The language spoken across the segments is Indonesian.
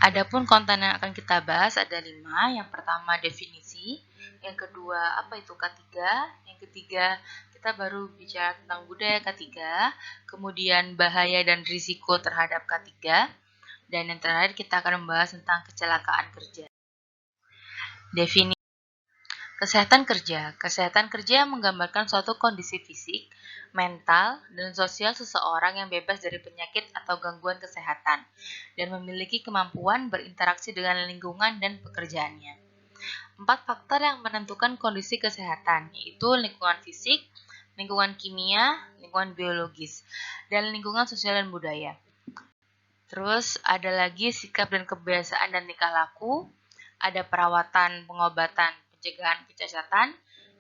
Adapun konten yang akan kita bahas ada 5. Yang pertama definisi, yang kedua apa itu K3, yang ketiga kita baru bicara tentang budaya K3, kemudian bahaya dan risiko terhadap K3, dan yang terakhir kita akan membahas tentang kecelakaan kerja. Definisi kesehatan kerja. Kesehatan kerja menggambarkan suatu kondisi fisik, mental, dan sosial seseorang yang bebas dari penyakit atau gangguan kesehatan dan memiliki kemampuan berinteraksi dengan lingkungan dan pekerjaannya. 4 faktor yang menentukan kondisi kesehatan, yaitu lingkungan fisik, lingkungan kimia, lingkungan biologis, dan lingkungan sosial dan budaya. Terus ada lagi sikap dan kebiasaan dan tingkah laku, ada perawatan, pengobatan, pencegahan kecacatan,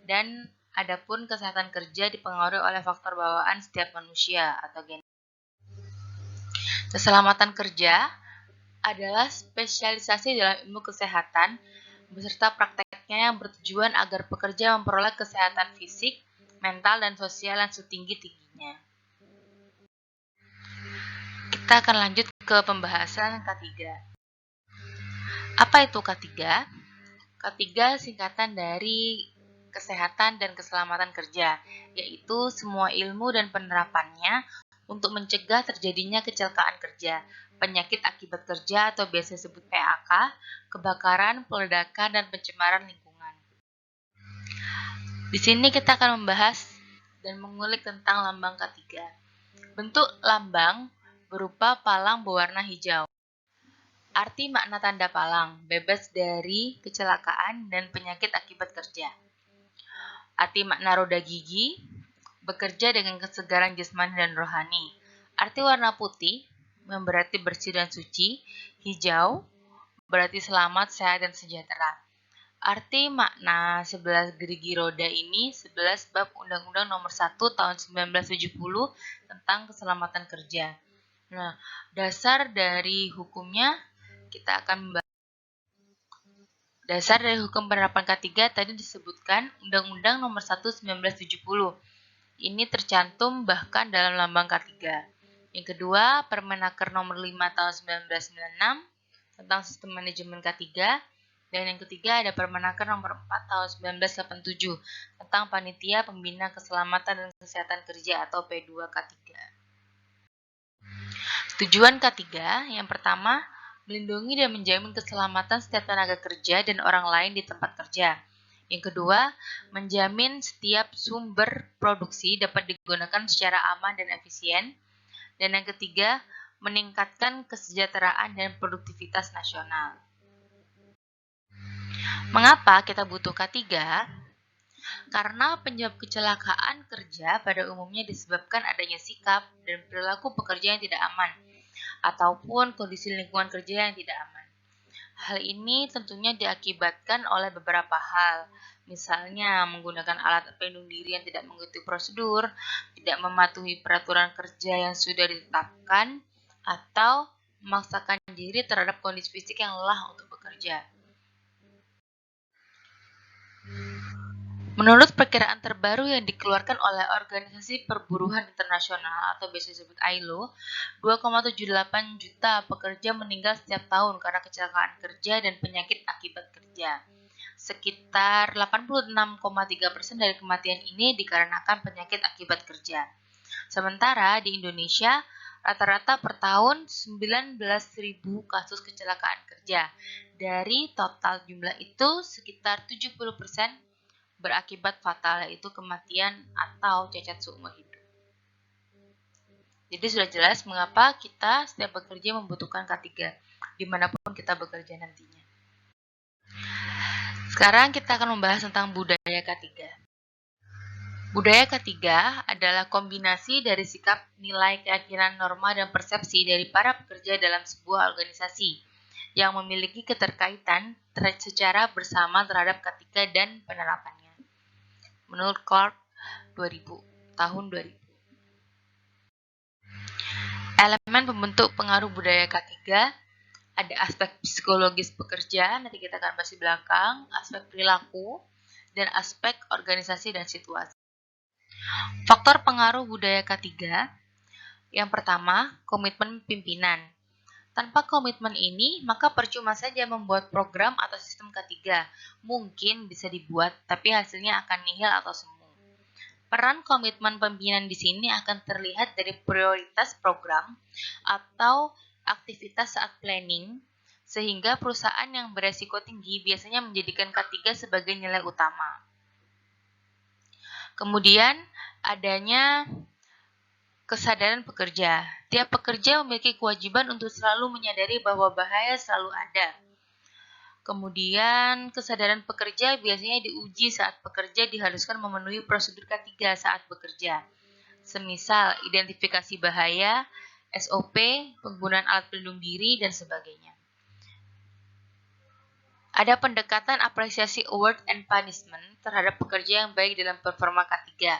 dan adapun kesehatan kerja dipengaruhi oleh faktor bawaan setiap manusia atau genetik. Keselamatan kerja adalah spesialisasi dalam ilmu kesehatan beserta prakteknya yang bertujuan agar pekerja memperoleh kesehatan fisik, mental, dan sosial yang setinggi-tingginya. Kita akan lanjut ke pembahasan K3. Apa itu K3? K3 singkatan dari kesehatan dan keselamatan kerja, yaitu semua ilmu dan penerapannya untuk mencegah terjadinya kecelakaan kerja, penyakit akibat kerja atau biasa disebut PAK, kebakaran, peledakan, dan pencemaran lingkungan. Di sini kita akan membahas dan mengulik tentang lambang K3. Bentuk lambang berupa palang berwarna hijau. Arti makna tanda palang, bebas dari kecelakaan dan penyakit akibat kerja. Arti makna roda gigi, bekerja dengan kesegaran jasmani dan rohani. Arti warna putih, berarti bersih dan suci. Hijau, berarti selamat, sehat, dan sejahtera. Arti makna 11 gerigi roda ini 11 bab Undang-Undang Nomor 1 Tahun 1970 tentang keselamatan kerja. Nah, dasar dari hukumnya kita akan membahas. Dasar dari hukum penerapan K3 tadi disebutkan Undang-Undang Nomor 1 1970. Ini tercantum bahkan dalam lambang K3. Yang kedua, Permenaker Nomor 5 Tahun 1996 tentang sistem manajemen K3. Dan yang ketiga ada Permenaker Nomor 4 Tahun 1987 tentang Panitia Pembina Keselamatan dan Kesehatan Kerja atau P2K3. Tujuan K3 yang pertama, melindungi dan menjamin keselamatan setiap tenaga kerja dan orang lain di tempat kerja. Yang kedua, menjamin setiap sumber produksi dapat digunakan secara aman dan efisien. Dan yang ketiga, meningkatkan kesejahteraan dan produktivitas nasional. Mengapa kita butuh K3? Karena penyebab kecelakaan kerja pada umumnya disebabkan adanya sikap dan perilaku pekerja yang tidak aman, ataupun kondisi lingkungan kerja yang tidak aman. Hal ini tentunya diakibatkan oleh beberapa hal, misalnya menggunakan alat pelindung diri yang tidak mengikuti prosedur, tidak mematuhi peraturan kerja yang sudah ditetapkan, atau memaksakan diri terhadap kondisi fisik yang lelah untuk bekerja. Menurut perkiraan terbaru yang dikeluarkan oleh Organisasi Perburuhan Internasional atau biasa disebut ILO, 2,78 juta pekerja meninggal setiap tahun karena kecelakaan kerja dan penyakit akibat kerja. Sekitar 86,3% dari kematian ini dikarenakan penyakit akibat kerja. Sementara di Indonesia, rata-rata per tahun 19.000 kasus kecelakaan kerja. Dari total jumlah itu, sekitar 70% berakibat fatal, yaitu kematian atau cacat seumur hidup. Jadi sudah jelas mengapa kita setiap bekerja membutuhkan K3 dimanapun kita bekerja nantinya. Sekarang kita akan membahas tentang budaya K3. Budaya K3 adalah kombinasi dari sikap, nilai, keyakinan, norma, dan persepsi dari para pekerja dalam sebuah organisasi yang memiliki keterkaitan secara bersama terhadap K3 dan penerapannya. Menurut Clark 2000, tahun 2000. Elemen pembentuk pengaruh budaya K3 ada aspek psikologis pekerja, nanti kita akan bahas di belakang, aspek perilaku, dan aspek organisasi dan situasi. Faktor pengaruh budaya K3, yang pertama, komitmen pimpinan. Tanpa komitmen ini, maka percuma saja membuat program atau sistem K3. Mungkin bisa dibuat, tapi hasilnya akan nihil atau semu. Peran komitmen pimpinan di sini akan terlihat dari prioritas program atau aktivitas saat planning, sehingga perusahaan yang beresiko tinggi biasanya menjadikan K3 sebagai nilai utama. Kemudian, adanya kesadaran pekerja. Tiap pekerja memiliki kewajiban untuk selalu menyadari bahwa bahaya selalu ada. Kemudian, kesadaran pekerja biasanya diuji saat pekerja diharuskan memenuhi prosedur K3 saat bekerja. Semisal identifikasi bahaya, SOP, penggunaan alat pelindung diri, dan sebagainya. Ada pendekatan apresiasi award and punishment terhadap pekerja yang baik dalam performa K3.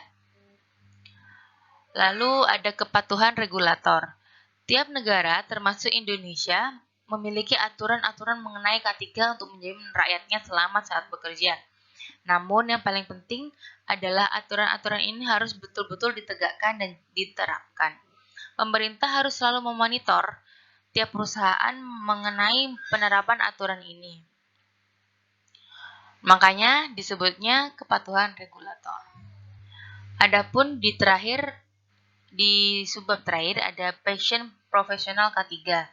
Lalu ada kepatuhan regulator. Tiap negara, termasuk Indonesia, memiliki aturan-aturan mengenai K3 untuk menjamin rakyatnya selamat saat bekerja. Namun yang paling penting adalah aturan-aturan ini harus betul-betul ditegakkan dan diterapkan. Pemerintah harus selalu memonitor tiap perusahaan mengenai penerapan aturan ini. Makanya disebutnya kepatuhan regulator. Adapun di subbab terakhir ada passion profesional K3.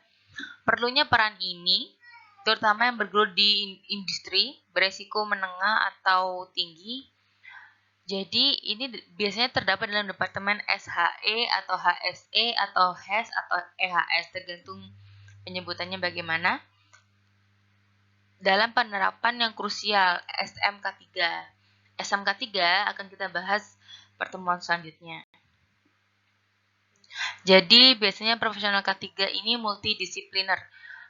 Perlunya peran ini, terutama yang bergelut di industri, beresiko menengah atau tinggi. Jadi ini biasanya terdapat dalam departemen SHE atau HSE atau HES atau EHS, tergantung penyebutannya bagaimana. Dalam penerapan yang krusial SMK3. SMK3 akan kita bahas pertemuan selanjutnya. Jadi biasanya profesional K3 ini multidisipliner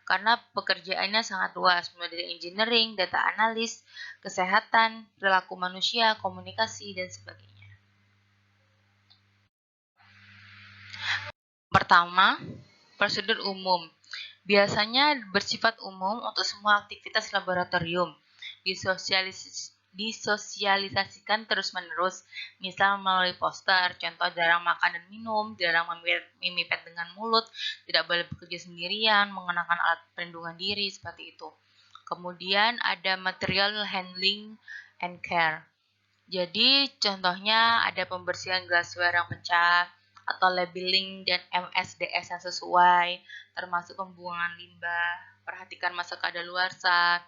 karena pekerjaannya sangat luas, mulai dari engineering, data analis, kesehatan, perilaku manusia, komunikasi, dan sebagainya. Pertama, prosedur umum. Biasanya bersifat umum untuk semua aktivitas laboratorium. Disosialisasikan terus-menerus, misal melalui poster, contoh jarang makan dan minum, jarang memipet dengan mulut, tidak boleh bekerja sendirian, mengenakan alat perlindungan diri, seperti itu. Kemudian ada material handling and care. Jadi contohnya ada pembersihan glassware yang pecah, atau labeling dan MSDS yang sesuai, termasuk pembuangan limbah, perhatikan masa kadaluarsa,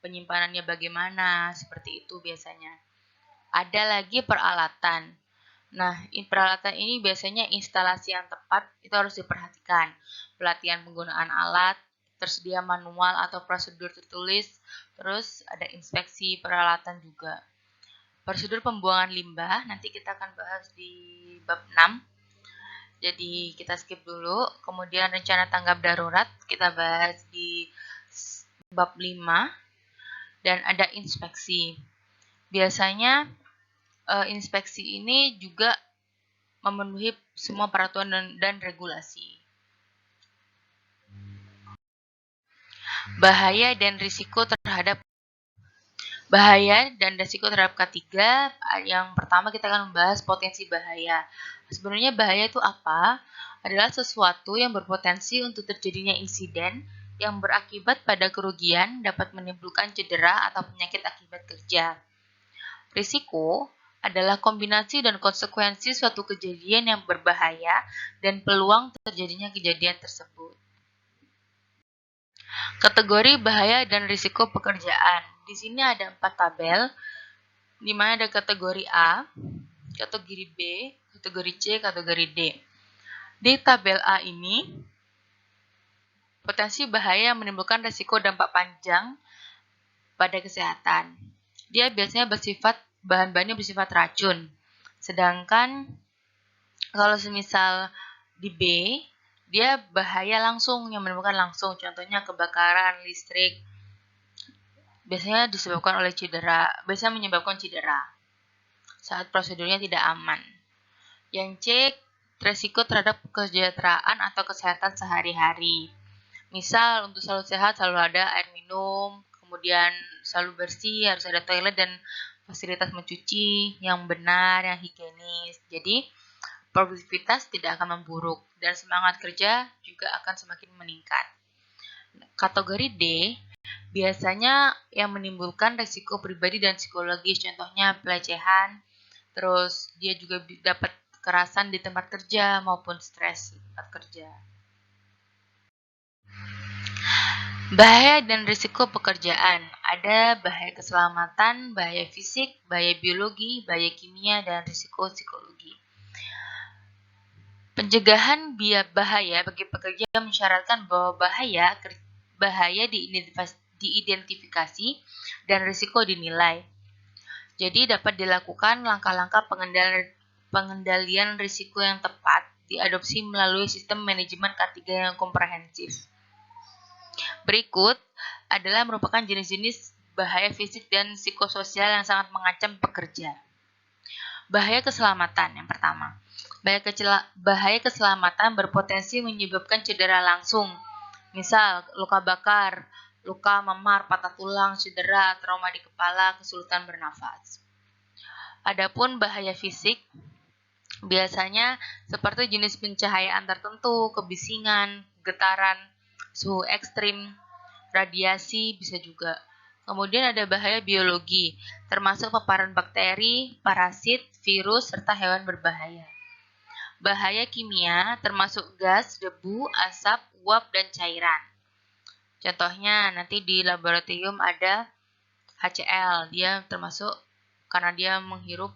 penyimpanannya bagaimana, seperti itu biasanya. Ada lagi peralatan. Nah, peralatan ini biasanya instalasi yang tepat itu harus diperhatikan. Pelatihan penggunaan alat, tersedia manual atau prosedur tertulis, terus ada inspeksi peralatan juga. Prosedur pembuangan limbah nanti kita akan bahas di bab 6. Jadi kita skip dulu. Kemudian rencana tanggap darurat kita bahas di bab 5. Dan ada inspeksi. Biasanya inspeksi ini juga memenuhi semua peraturan dan regulasi. Bahaya dan risiko terhadap K3. Yang pertama kita akan membahas potensi bahaya. Sebenarnya bahaya itu apa? Adalah sesuatu yang berpotensi untuk terjadinya insiden yang berakibat pada kerugian, dapat menimbulkan cedera atau penyakit akibat kerja. Risiko adalah kombinasi dan konsekuensi suatu kejadian yang berbahaya dan peluang terjadinya kejadian tersebut. Kategori bahaya dan risiko pekerjaan. Di sini ada 4 tabel, di mana ada kategori A, kategori B, kategori C, kategori D. Di tabel A ini, potensi bahaya yang menimbulkan risiko dampak panjang pada kesehatan. Dia biasanya bahan-bahannya bersifat racun. Sedangkan kalau semisal di B, dia bahaya langsung yang menimbulkan langsung. Contohnya kebakaran listrik. Biasanya menyebabkan cedera saat prosedurnya tidak aman. Yang C, risiko terhadap kesejahteraan atau kesehatan sehari-hari. Misal untuk selalu sehat selalu ada air minum, kemudian selalu bersih, harus ada toilet dan fasilitas mencuci yang benar, yang higienis. Jadi produktivitas tidak akan memburuk dan semangat kerja juga akan semakin meningkat. Kategori D biasanya yang menimbulkan risiko pribadi dan psikologis, contohnya pelecehan, terus dia juga dapat kekerasan di tempat kerja maupun stres di tempat kerja. Bahaya dan risiko pekerjaan. Ada bahaya keselamatan, bahaya fisik, bahaya biologi, bahaya kimia, dan risiko psikologi. Pencegahan bahaya bagi pekerja mensyaratkan bahwa bahaya diidentifikasi dan risiko dinilai. Jadi dapat dilakukan langkah-langkah pengendalian risiko yang tepat diadopsi melalui sistem manajemen K3 yang komprehensif. Berikut adalah merupakan jenis-jenis bahaya fisik dan psikososial yang sangat mengancam pekerja. Bahaya keselamatan yang pertama. Bahaya keselamatan berpotensi menyebabkan cedera langsung, misal luka bakar, luka memar, patah tulang, cedera, trauma di kepala, kesulitan bernafas. Adapun bahaya fisik biasanya seperti jenis pencahayaan tertentu, kebisingan, getaran, suhu ekstrim, radiasi bisa juga. Kemudian ada bahaya biologi, termasuk paparan bakteri, parasit, virus, serta hewan berbahaya. Bahaya kimia termasuk gas, debu, asap, uap, dan cairan. Contohnya nanti di laboratorium ada HCl, dia termasuk karena dia menghirup,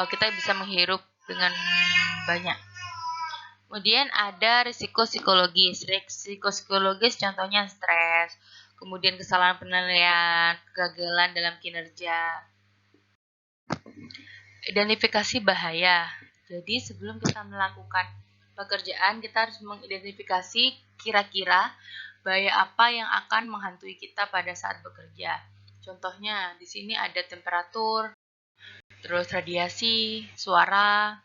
kita bisa menghirup dengan banyak. Kemudian ada risiko psikologis. Risiko psikologis contohnya stres, kemudian kesalahan penilaian, kegagalan dalam kinerja. Identifikasi bahaya. Jadi sebelum kita melakukan pekerjaan, kita harus mengidentifikasi kira-kira bahaya apa yang akan menghantui kita pada saat bekerja. Contohnya di sini ada temperatur, terus radiasi, suara,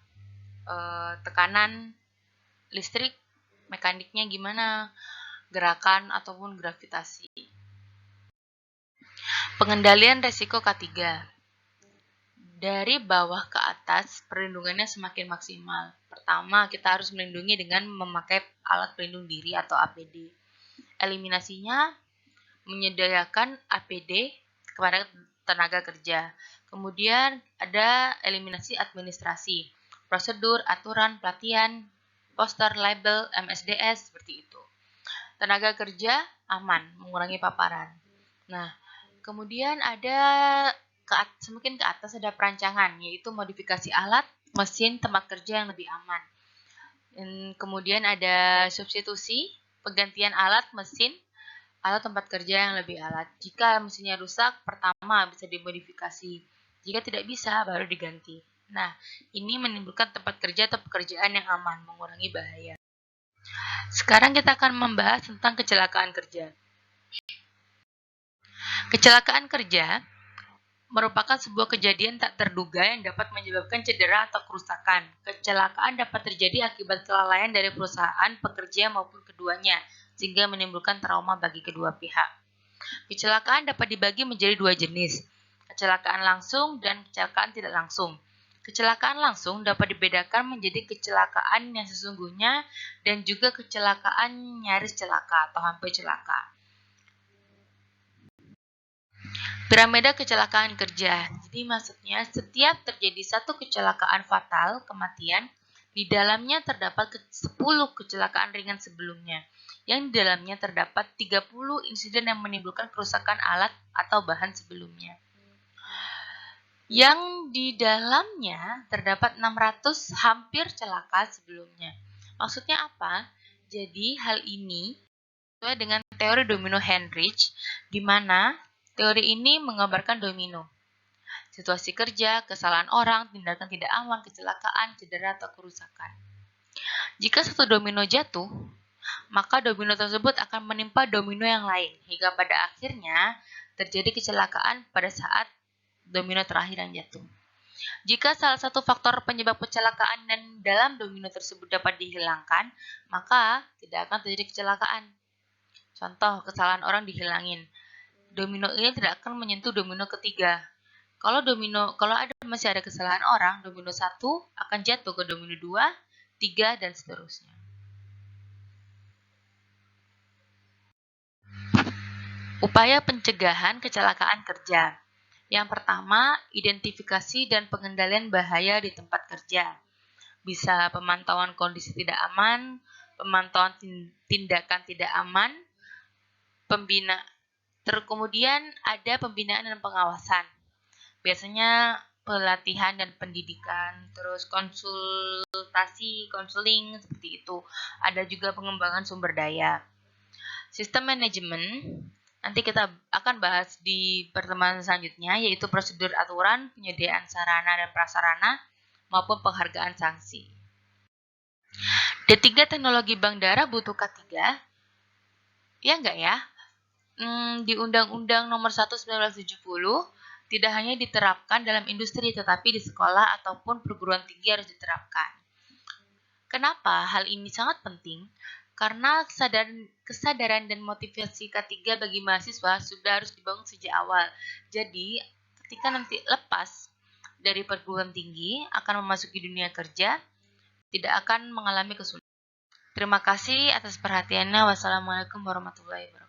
tekanan listrik, mekaniknya gimana, gerakan ataupun gravitasi. Pengendalian resiko K3. Dari bawah ke atas, perlindungannya semakin maksimal. Pertama, kita harus melindungi dengan memakai alat pelindung diri atau APD. Eliminasinya menyediakan APD kepada tenaga kerja. Kemudian ada eliminasi administrasi, prosedur, aturan, pelatihan, poster, label, MSDS, seperti itu. Tenaga kerja aman, mengurangi paparan. Nah, kemudian ada semakin ke atas ada perancangan, yaitu modifikasi alat, mesin, tempat kerja yang lebih aman. Dan kemudian ada substitusi, penggantian alat, mesin, atau tempat kerja yang lebih alat. Jika mesinnya rusak, pertama bisa dimodifikasi. Jika tidak bisa, baru diganti. Nah, ini menimbulkan tempat kerja atau pekerjaan yang aman, mengurangi bahaya. Sekarang kita akan membahas tentang kecelakaan kerja. Kecelakaan kerja merupakan sebuah kejadian tak terduga yang dapat menyebabkan cedera atau kerusakan. Kecelakaan dapat terjadi akibat kelalaian dari perusahaan, pekerja maupun keduanya, sehingga menimbulkan trauma bagi kedua pihak. Kecelakaan dapat dibagi menjadi dua jenis, kecelakaan langsung dan kecelakaan tidak langsung. Kecelakaan langsung dapat dibedakan menjadi kecelakaan yang sesungguhnya dan juga kecelakaan nyaris celaka atau hampir celaka. Piramida kecelakaan kerja. Jadi maksudnya setiap terjadi satu kecelakaan fatal, kematian, di dalamnya terdapat 10 kecelakaan ringan sebelumnya. Yang di dalamnya terdapat 30 insiden yang menimbulkan kerusakan alat atau bahan sebelumnya. Yang di dalamnya terdapat 600 hampir celaka sebelumnya. Maksudnya apa? Jadi hal ini sesuai dengan teori domino Heinrich, di mana teori ini menggambarkan domino. Situasi kerja, kesalahan orang, tindakan tidak aman, kecelakaan, cedera, atau kerusakan. Jika satu domino jatuh, maka domino tersebut akan menimpa domino yang lain, hingga pada akhirnya terjadi kecelakaan pada saat domino terakhir yang jatuh. Jika salah satu faktor penyebab kecelakaan dan dalam domino tersebut dapat dihilangkan, maka tidak akan terjadi kecelakaan. Contoh, kesalahan orang dihilangin. Domino ini tidak akan menyentuh domino ketiga. Kalau masih ada kesalahan orang, domino 1 akan jatuh ke domino 2, 3, dan seterusnya. Upaya pencegahan kecelakaan kerja. Yang pertama, identifikasi dan pengendalian bahaya di tempat kerja. Bisa pemantauan kondisi tidak aman, pemantauan tindakan tidak aman, kemudian ada pembinaan dan pengawasan. Biasanya pelatihan dan pendidikan, terus konseling seperti itu. Ada juga pengembangan sumber daya. Sistem manajemen, nanti kita akan bahas di pertemuan selanjutnya, yaitu prosedur aturan, penyediaan sarana dan prasarana, maupun penghargaan sanksi. D3 teknologi bank darah butuh K3? Ya enggak ya? Di Undang-Undang Nomor 1 1970 tidak hanya diterapkan dalam industri tetapi di sekolah ataupun perguruan tinggi harus diterapkan. Kenapa hal ini sangat penting? Karena kesadaran dan motivasi K3 bagi mahasiswa sudah harus dibangun sejak awal. Jadi, ketika nanti lepas dari perguruan tinggi akan memasuki dunia kerja, tidak akan mengalami kesulitan. Terima kasih atas perhatiannya. Wassalamualaikum warahmatullahi wabarakatuh.